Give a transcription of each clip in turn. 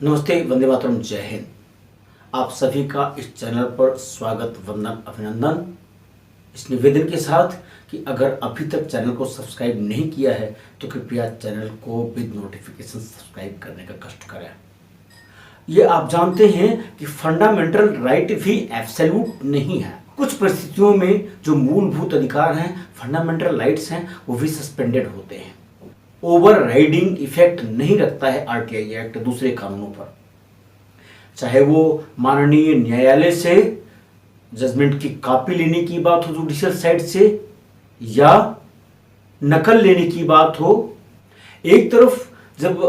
नमस्ते, वंदे मातरम, जय हिंद। आप सभी का इस चैनल पर स्वागत, वंदन, अभिनंदन। इस निवेदन के साथ कि अगर अभी तक चैनल को सब्सक्राइब नहीं किया है तो कृपया चैनल को विद नोटिफिकेशन सब्सक्राइब करने का कष्ट करें। ये आप जानते हैं कि फंडामेंटल राइट भी एब्सोल्यूट नहीं है। कुछ परिस्थितियों में जो मूलभूत अधिकार हैं, फंडामेंटल राइट्स हैं, वो भी सस्पेंडेड होते हैं। ओवर राइडिंग इफेक्ट नहीं रखता है आरटीआई एक्ट दूसरे कानूनों पर, चाहे वो माननीय न्यायालय से जजमेंट की कॉपी लेने की बात हो जुडिशियल साइड से, या नकल लेने की बात हो। एक तरफ जब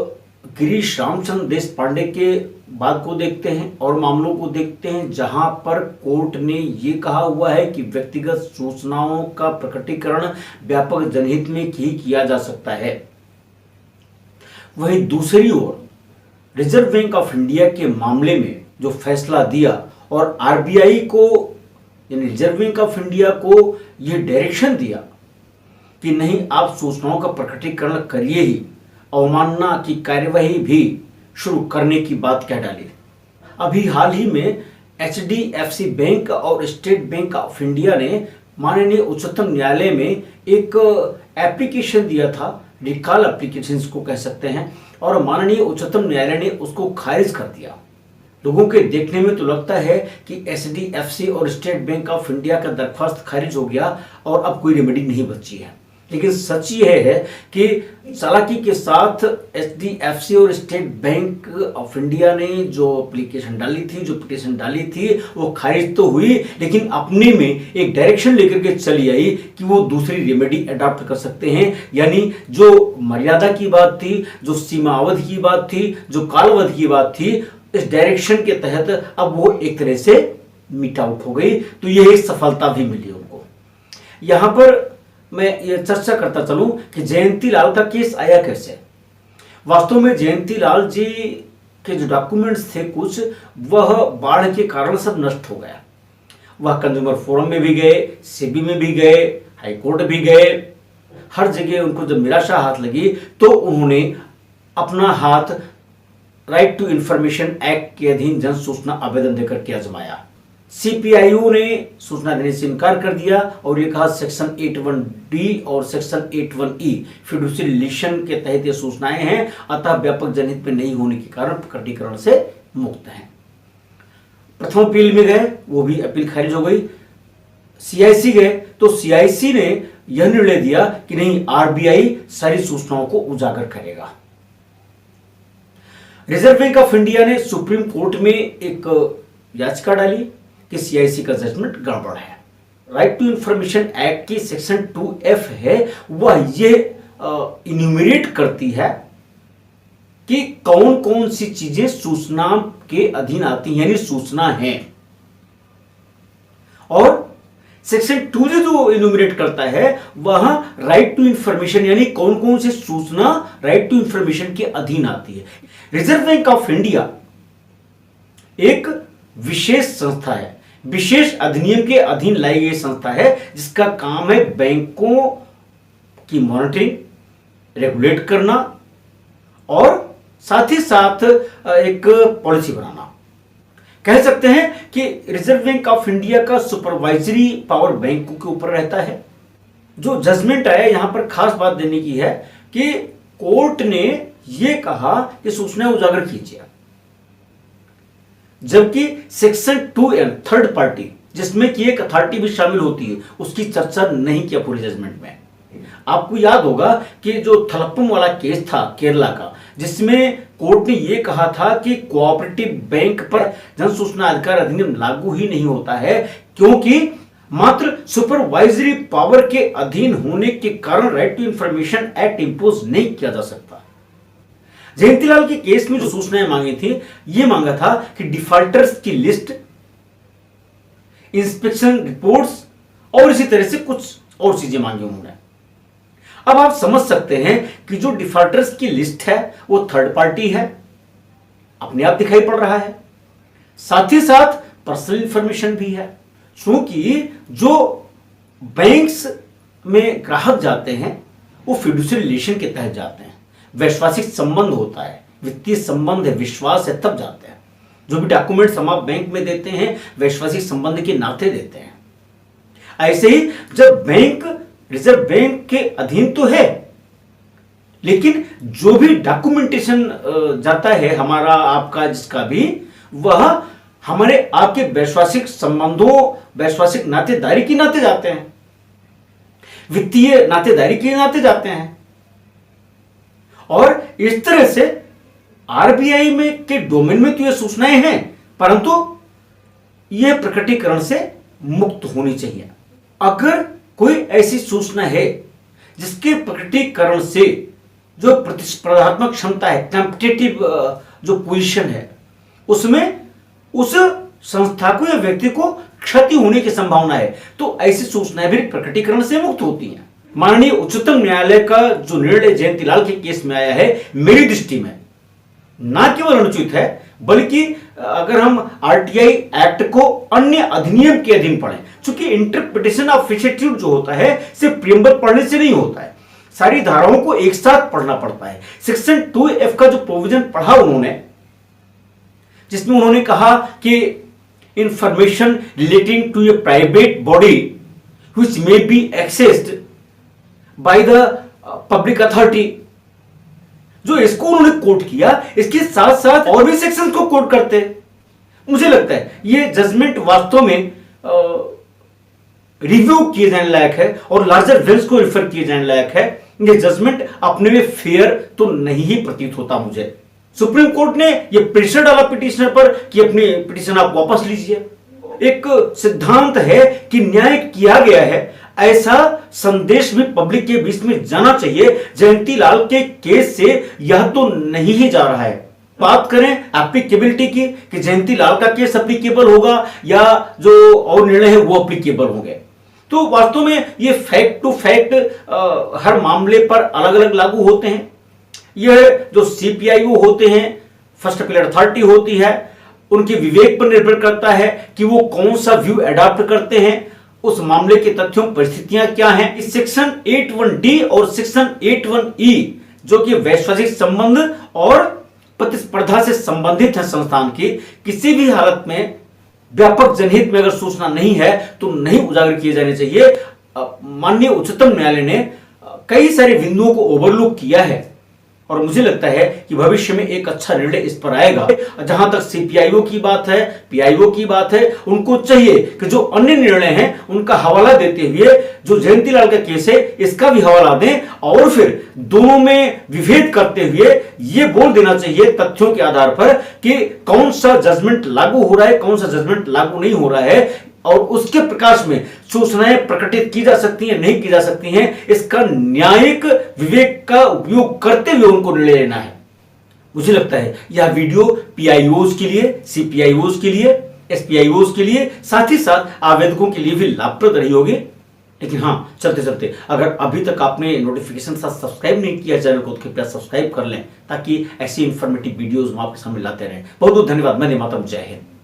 गिरीश रामचंद्र देशपांडे के बात को देखते हैं और मामलों को देखते हैं जहां पर कोर्ट ने ये कहा हुआ है कि व्यक्तिगत सूचनाओं का प्रकटीकरण व्यापक जनहित में ही किया जा सकता है, वहीं दूसरी ओर रिजर्व बैंक ऑफ इंडिया के मामले में जो फैसला दिया और आरबीआई को यानी रिजर्व बैंक ऑफ इंडिया को यह डायरेक्शन दिया कि नहीं, आप सूचनाओं का प्रकटीकरण करिए ही, अवमानना की कार्यवाही भी शुरू करने की बात कह डाली। अभी हाल ही में एचडीएफसी बैंक और स्टेट बैंक ऑफ इंडिया ने माननीय उच्चतम न्यायालय में एक एप्लीकेशन दिया था, रिकॉल एप्लीकेशन को कह सकते हैं, और माननीय उच्चतम न्यायालय ने उसको खारिज कर दिया। लोगों के देखने में तो लगता है कि एचडीएफसी और स्टेट बैंक ऑफ इंडिया का दरख्वास्त खारिज हो गया और अब कोई रेमेडी नहीं बची है, लेकिन सच ये है कि चालाकी के साथ एचडीएफसी और स्टेट बैंक ऑफ इंडिया ने जो एप्लीकेशन डाली थी, जो पिटीशन डाली थी, वो खारिज तो हुई, लेकिन अपने में एक डायरेक्शन लेकर के चली आई कि वो दूसरी रेमेडी अडॉप्ट कर सकते हैं। यानी जो मर्यादा की बात थी, जो सीमावधि की बात थी, जो कालावधि की बात थी, इस डायरेक्शन के तहत अब वो एक तरह से मीट आउट हो गई। तो यह एक सफलता भी मिली उनको। यहां पर मैं ये चर्चा करता चलूं कि जयंती लाल का केस आया कैसे। वास्तव में जयंती लाल जी के जो डॉक्यूमेंट्स थे कुछ, वह बाढ़ के कारण सब नष्ट हो गया। वह कंज्यूमर फोरम में भी गए, सेबी में भी गए, हाईकोर्ट भी गए, हर जगह उनको जब निराशा हाथ लगी तो उन्होंने अपना हाथ राइट टू इंफॉर्मेशन एक्ट के अधीन जन सूचना आवेदन देकर के आजमाया। सीपीआईओ ने सूचना देने से इनकार कर दिया और ये कहा सेक्शन 81D और सेक्शन 81E फिडुशियल रिलेशन के तहत ये सूचनाएं हैं, अतः व्यापक जनहित में नहीं होने के कारण प्रकटीकरण से मुक्त हैं। प्रथम अपील में गए, वो भी अपील खारिज हो गई। सीआईसी गए तो सीआईसी ने यह निर्णय दिया कि नहीं, आरबीआई सारी सूचनाओं को उजागर करेगा। रिजर्व बैंक ऑफ इंडिया ने सुप्रीम कोर्ट में एक याचिका डाली कि सीआईसी का जजमेंट गड़बड़ है। राइट टू इंफॉर्मेशन एक्ट की सेक्शन 2F है, वह ये इन्यूमरेट करती है कि कौन कौन सी चीजें सूचना के अधीन आती हैं, यानी सूचना है। और सेक्शन 2 जो इन्यूमरेट करता है वह राइट टू इंफॉर्मेशन, यानी कौन कौन सी सूचना राइट टू इंफॉर्मेशन के अधीन आती है। रिजर्व बैंक ऑफ इंडिया एक विशेष संस्था है, विशेष अधिनियम के अधीन लाई गई संस्था है, जिसका काम है बैंकों की मॉनिटरिंग, रेगुलेट करना और साथ ही साथ एक पॉलिसी बनाना। कह सकते हैं कि रिजर्व बैंक ऑफ इंडिया का सुपरवाइजरी पावर बैंकों के ऊपर रहता है। जो जजमेंट आया, यहां पर खास बात देने की है कि कोर्ट ने यह कहा कि सूचनाएं उजागर कीजिए, जबकि सेक्शन 2N थर्ड पार्टी, जिसमें कि एक अथॉरिटी भी शामिल होती है, उसकी चर्चा नहीं किया पूरे जजमेंट में। आपको याद होगा कि जो थलप्पम वाला केस था केरला का, जिसमें कोर्ट ने यह कहा था कि कोऑपरेटिव बैंक पर जन सूचना अधिकार अधिनियम लागू ही नहीं होता है, क्योंकि मात्र सुपरवाइजरी पावर के अधीन होने के कारण right to information act impose नहीं किया जा सकता। जयंतीलाल के केस में जो सूचनाएं मांगी थी, यह मांगा था कि डिफॉल्टर्स की लिस्ट, इंस्पेक्शन रिपोर्ट्स और इसी तरह से कुछ और चीजें मांगी उन्होंने। अब आप समझ सकते हैं कि जो डिफॉल्टर्स की लिस्ट है वो थर्ड पार्टी है, अपने आप दिखाई पड़ रहा है, साथ ही साथ पर्सनल इंफॉर्मेशन भी है, क्योंकि जो बैंक्स में ग्राहक जाते हैं वो फिडुशियल रिलेशन के तहत जाते हैं, वैश्वासिक संबंध होता है, वित्तीय संबंध है, विश्वास है, तब जाते हैं। जो भी डॉक्यूमेंट्स हम आप बैंक में देते हैं वैश्वासिक संबंध के नाते देते हैं। ऐसे ही जब बैंक रिजर्व बैंक के अधीन तो है, लेकिन जो भी डॉक्यूमेंटेशन जाता है हमारा आपका जिसका भी, वह हमारे आपके वैश्वासिक संबंधों, वैश्वासिक नातेदारी के नाते जाते हैं, वित्तीय नातेदारी के नाते जाते हैं। और इस तरह से आरबीआई में के डोमेन में तो ये सूचनाएं हैं, परंतु यह प्रकटीकरण से मुक्त होनी चाहिए। अगर कोई ऐसी सूचना है जिसके प्रकटीकरण से जो प्रतिस्पर्धात्मक क्षमता है, कॉम्पिटिटिव जो पोजीशन है, उसमें उस संस्था को या व्यक्ति को क्षति होने की संभावना है, तो ऐसी सूचनाएं भी प्रकटीकरण से मुक्त होती हैं। माननीय उच्चतम न्यायालय का जो निर्णय जयंतीलाल के केस में आया है, मेरी दृष्टि में ना केवल अनुचित है, बल्कि अगर हम आरटीआई एक्ट को अन्य अधिनियम के अधीन पढ़ें, चूंकि इंटरप्रिटेशन ऑफ फिशेट्यूड जो होता है सिर्फ प्रियम्बल पढ़ने से नहीं होता है, सारी धाराओं को एक साथ पढ़ना पड़ता है। सेक्शन 2F का जो प्रोविजन पढ़ा उन्होंने, जिसमें उन्होंने कहा कि information relating to a private body which may be accessed by the public authority, जो इसको उन्होंने कोट किया, इसके साथ साथ और भी सेक्शन को कोट करते। मुझे लगता है ये जजमेंट वास्तव में रिव्यू किए जाने लायक है और लार्जर बेंच को रिफर किए जाने लायक है। ये जजमेंट अपने में फेयर तो नहीं ही प्रतीत होता मुझे। सुप्रीम कोर्ट ने ये प्रेशर डाला पिटिशनर पर कि अपनी पिटिशन आप वापस लीजिए। एक सिद्धांत है कि न्याय किया गया है, ऐसा संदेश भी पब्लिक के बीच में जाना चाहिए। जयंतीलाल के केस से यह तो नहीं ही जा रहा है। बात करें एप्लीकेबिलिटी की कि जयंतीलाल का केस एप्लीकेबल होगा या जो और निर्णय है वो एप्लीकेबल होंगे, तो वास्तव में ये फैक्ट टू फैक्ट हर मामले पर अलग अलग लागू होते हैं। यह जो सीपीआईओ होते हैं, फर्स्ट अपील अथॉरिटी होती है, उनके विवेक पर निर्भर करता है कि वो कौन सा व्यू अडॉप्ट करते हैं, उस मामले के तथ्यों परिस्थितियां क्या हैं। इस सेक्शन 81D और सेक्शन 81E जो कि वैश्वासिक संबंध और प्रतिस्पर्धा से संबंधित है संस्थान की, किसी भी हालत में व्यापक जनहित में अगर सूचना नहीं है तो नहीं उजागर किए जाने चाहिए। माननीय उच्चतम न्यायालय ने कई सारे बिंदुओं को ओवरलुक किया है और मुझे लगता है कि भविष्य में एक अच्छा निर्णय इस पर आएगा। जहां तक सीपीआईओ की बात है, पीआईओ की बात है, उनको चाहिए कि जो अन्य निर्णय हैं उनका हवाला देते हुए जो जयंतीलाल का केस है इसका भी हवाला दें और फिर दोनों में विभेद करते हुए ये बोल देना चाहिए तथ्यों के आधार पर कि कौन सा जजमेंट लागू हो रहा है, कौन सा जजमेंट लागू नहीं हो रहा है, और उसके प्रकाश में सूचनाएं प्रकटित की जा सकती हैं, नहीं की जा सकती हैं, इसका न्यायिक विवेक का उपयोग करते हुए उनको निर्णय लेना है। मुझे लगता है यह वीडियो पीआईओज के लिए, सीपीआईओज के लिए, एसपीआईओज के लिए, साथ ही साथ आवेदकों के लिए भी लाभप्रद रही होगी। लेकिन हाँ, चलते चलते अगर अभी तक आपने नोटिफिकेशन साथ सब्सक्राइब नहीं किया चैनल को तो कृपया सब्सक्राइब कर लें ताकि ऐसी इंफॉर्मेटिव वीडियोज हम आपके सामने लाते रहें। बहुत बहुत धन्यवाद। मैं मातरम, जय हिंद।